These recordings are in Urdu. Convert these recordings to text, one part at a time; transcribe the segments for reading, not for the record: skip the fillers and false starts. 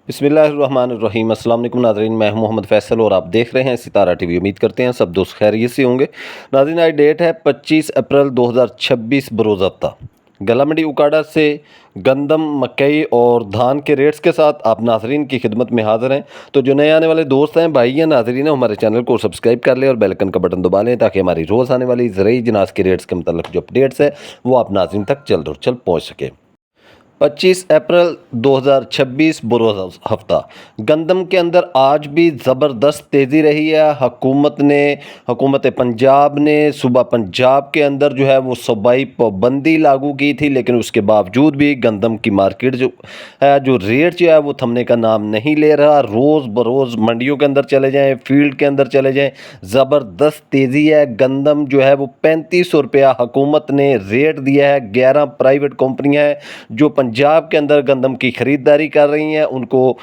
بسم اللہ الرحمن الرحیم۔ السلام علیکم ناظرین، میں ہوں محمد فیصل اور آپ دیکھ رہے ہیں ستارہ ٹی وی۔ امید کرتے ہیں سب دوست خیریت سے ہوں گے۔ ناظرین، آج ڈیٹ ہے 25 اپریل 2026 بروز ہفتہ۔ گلا منڈی اکاڑا سے گندم، مکئی اور دھان کے ریٹس کے ساتھ آپ ناظرین کی خدمت میں حاضر ہیں۔ تو جو نئے آنے والے دوست ہیں، بھائی ہیں، ناظرین ہیں، ہمارے چینل کو سبسکرائب کر لیں اور بیل آئکن کا بٹن دبا لیں تاکہ ہماری روز آنے والی زرعی جناس کے ریٹس کے متعلق جو اپڈیٹس ہے وہ آپ ناظرین تک جلد اور جلد پہنچ سکے۔ 25 اپریل 2026 بروز ہفتہ گندم کے اندر آج بھی زبردست تیزی رہی ہے۔ حکومت پنجاب نے صوبہ پنجاب کے اندر جو ہے وہ صوبائی پابندی لاگو کی تھی، لیکن اس کے باوجود بھی گندم کی مارکیٹ جو ریٹ جو ہے وہ تھمنے کا نام نہیں لے رہا۔ روز بروز منڈیوں کے اندر چلے جائیں، فیلڈ کے اندر چلے جائیں، زبردست تیزی ہے۔ گندم جو ہے وہ 3500 روپیہ حکومت نے ریٹ دیا ہے۔ 11 پرائیویٹ کمپنیاں ہیں جو پنجاب کے اندر گندم کی خریداری کر رہی ہیں، ان کو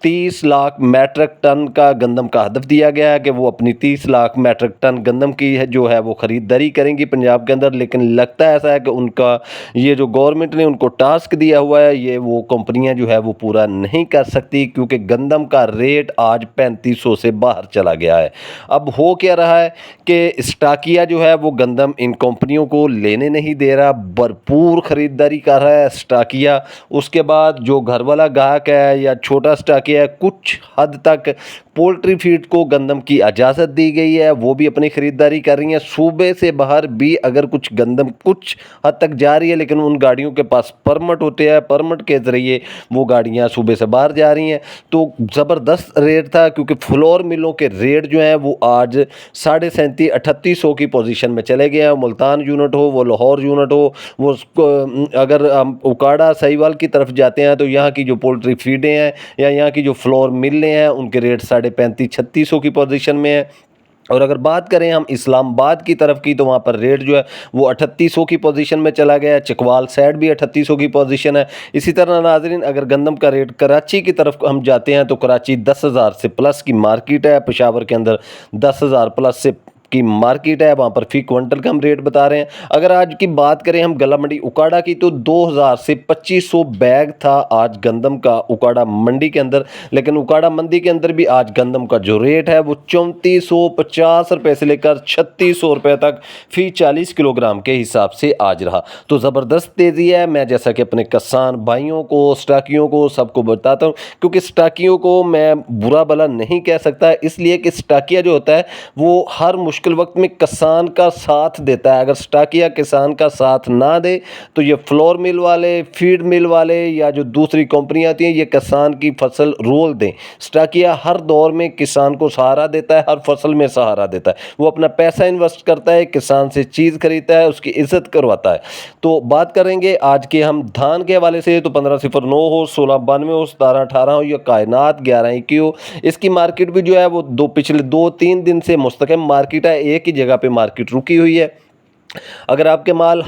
30 لاکھ میٹرک ٹن کا گندم کا ہدف دیا گیا ہے کہ وہ اپنی 30 لاکھ میٹرک ٹن گندم کی جو ہے وہ خریداری کریں گی پنجاب کے اندر، لیکن لگتا ایسا ہے کہ ان کا یہ جو گورنمنٹ نے ان کو ٹاسک دیا ہوا ہے یہ وہ کمپنیاں جو ہے وہ پورا نہیں کر سکتی، کیونکہ گندم کا ریٹ آج 3500 سے باہر چلا گیا ہے۔ اب ہو کیا رہا ہے کہ اسٹاکیہ جو ہے وہ گندم ان کمپنیوں کو لینے نہیں دے رہا، بھرپور خریداری کر رہا ہے اسٹاکیہ۔ اس کے بعد جو گھر والا گاہک ہے یا چھوٹا اسٹاکیہ ہے، کچھ حد تک پولٹری فیڈ کو گندم کی اجازت دی گئی ہے، وہ بھی اپنی خریداری کر رہی ہیں۔ صوبے سے باہر بھی اگر کچھ گندم کچھ حد تک جا رہی ہے، لیکن ان گاڑیوں کے پاس پرمٹ ہوتے ہیں، پرمٹ کے ذریعے وہ گاڑیاں صوبے سے باہر جا رہی ہیں۔ تو زبردست ریٹ تھا، کیونکہ فلور ملوں کے ریٹ جو ہیں وہ آج 3750-3800 کی پوزیشن میں چلے گئے ہیں۔ ملتان یونٹ ہو، وہ لاہور یونٹ ہو، وہ اگر ہم اکاڑا سہیوال کی طرف جاتے ہیں تو یہاں کی جو پولٹری فیڈیں ہیں یا یہاں کی جو فلور ملیں ہیں ان کے ریٹ 3550-3600 کی پوزیشن میں ہیں۔ اور اگر بات کریں ہم اسلام آباد کی طرف کی تو وہاں پر ریٹ جو ہے وہ 3800 کی پوزیشن میں چلا گیا ہے۔ چکوال سائڈ بھی 3800 کی پوزیشن ہے۔ اسی طرح ناظرین، اگر گندم کا ریٹ کراچی کی طرف ہم جاتے ہیں تو کراچی 10,000 سے پلس کی مارکیٹ ہے، پشاور کے اندر 10,000 پلس سے کی مارکیٹ ہے، وہاں پر فی کوئنٹل کا ہم ریٹ بتا رہے ہیں۔ اگر آج کی بات کریں ہم گلا منڈی اکاڑا کی تو 2000 سے 2500 بیگ تھا آج گندم کا اکاڑا منڈی کے اندر، لیکن اکاڑا منڈی کے اندر بھی آج گندم کا جو ریٹ ہے وہ 3450 روپے سے لے کر 3600 روپے تک فی 40 کلو گرام کے حساب سے آج رہا۔ تو زبردست تیزی ہے۔ میں جیسا کہ اپنے کسان بھائیوں کو، اسٹاکیوں کو، سب کو بتاتا ہوں، کیونکہ اسٹاکیوں کو میں برا بلا نہیں کہہ سکتا، اس لیے کہ اسٹاکیہ جو ہوتا ہے وہ ہر مشکل وقت میں کسان کا ساتھ دیتا ہے۔ اگر اسٹاکیہ کسان کا ساتھ نہ دے تو یہ فلور مل والے، فیڈ مل والے یا جو دوسری کمپنیاں آتی ہیں یہ کسان کی فصل رول دیں۔ اسٹاکیہ ہر دور میں کسان کو سہارا دیتا ہے، ہر فصل میں سہارا دیتا ہے۔ وہ اپنا پیسہ انویسٹ کرتا ہے، کسان سے چیز خریدتا ہے، اس کی عزت کرواتا ہے۔ تو بات کریں گے آج کے ہم دھان کے حوالے سے، تو 1509 ہو، 1692 ہو، 1718 ہو یا کائنات 1121 ہو، اس کی مارکیٹ بھی جو ہے وہ پچھلے 2-3 دن سے مستقیم مارکیٹ ہے، ایک ہی جگہ پہ مارکیٹ رکی ہوئی ہے۔ اگر آپ کے مال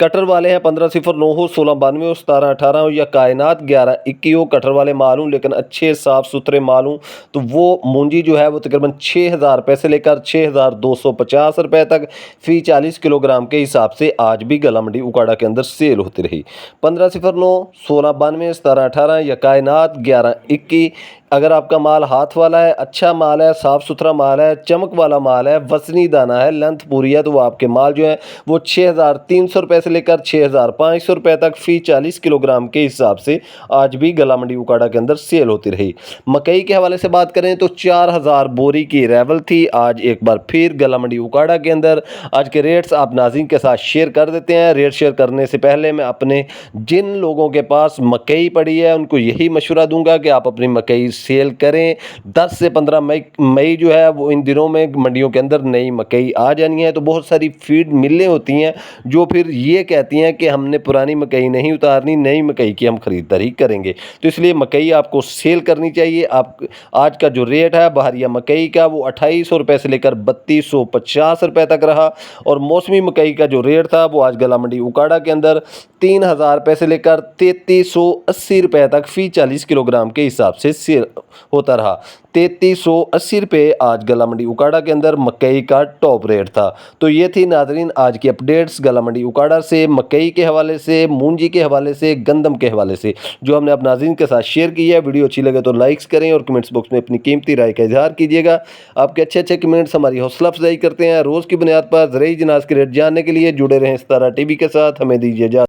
کٹر والے ہیں 1509 ہو، 1692 ہو، 1718 ہو یا کائنات 1121 ہو، کٹر والے مال ہوں لیکن اچھے صاف ستھرے مال ہوں، تو وہ مونجی جو ہے وہ تقریباً 6000 روپے سے لے کر 6250 روپے تک فی 40 کلو گرام کے حساب سے آج بھی گلا منڈی اکاڑا کے اندر سیل ہوتی رہی۔ 1509، 1692، 1718 یا کائنات 1121، اگر آپ کا مال ہاتھ والا ہے، اچھا مال ہے، صاف ستھرا مال ہے، چمک والا مال ہے، وزنی دانہ ہے، لینتھ پوری ہے، تو وہ آپ کے مال جو ہے وہ 6300 روپے سے لے کر 6500 روپے تک فی 40 کلو گرام کے حساب سے آج بھی گلا منڈی اکاڑا کے اندر سیل ہوتی رہی۔ مکئی کے حوالے سے بات کریں تو 4000 بوری کی ریول تھی آج ایک بار پھر گلا منڈی اکاڑا کے اندر۔ آج کے ریٹس آپ ناظرین کے ساتھ شیئر کر دیتے ہیں۔ ریٹ شیئر کرنے سے پہلے میں اپنے جن لوگوں کے پاس مکئی پڑی ہے ان کو یہی مشورہ دوں گا کہ آپ اپنی مکئی سیل کریں۔ 10 سے 15 مئی جو ہے وہ ان دنوں میں منڈیوں کے اندر نئی مکئی آ جانی ہے، تو بہت ساری فیڈ ملیں ہوتی ہیں جو پھر یہ کہتی ہیں کہ ہم نے پرانی مکئی نہیں اتارنی، نئی مکئی کی ہم خریداری کریں گے، تو اس لیے مکئی آپ کو سیل کرنی چاہیے۔ آپ آج کا جو ریٹ ہے بہاریہ مکئی کا وہ 2800 روپے سے لے کر 3250 روپے تک رہا، اور موسمی مکئی کا جو ریٹ تھا وہ آج گلا منڈی اکاڑا کے اندر 3000 روپے سے لے کر 3380 روپے تک فی 40 کلو گرام کے حساب سے سیل ہوتا رہا۔ 3380 روپے آج گلا منڈی اکاڑا کے اندر مکئی کا ٹاپ ریٹ تھا۔ تو یہ تھی ناظرین آج کی اپڈیٹس گلا منڈی اکاڑا سے مکئی کے حوالے سے، مونجی کے حوالے سے، گندم کے حوالے سے جو ہم نے اپنے ناظرین کے ساتھ شیئر کی ہے۔ ویڈیو اچھی لگے تو لائکس کریں اور کمنٹس باکس میں اپنی قیمتی رائے کا اظہار کیجیے گا۔ آپ کے اچھے کمنٹس ہماری حوصلہ افزائی کرتے ہیں۔ روز کی بنیاد پر زرعی جناز کے ریٹ جاننے کے لیے جڑے رہیں ستارہ ٹی وی کے ساتھ۔ ہمیں دیجیے اجازت۔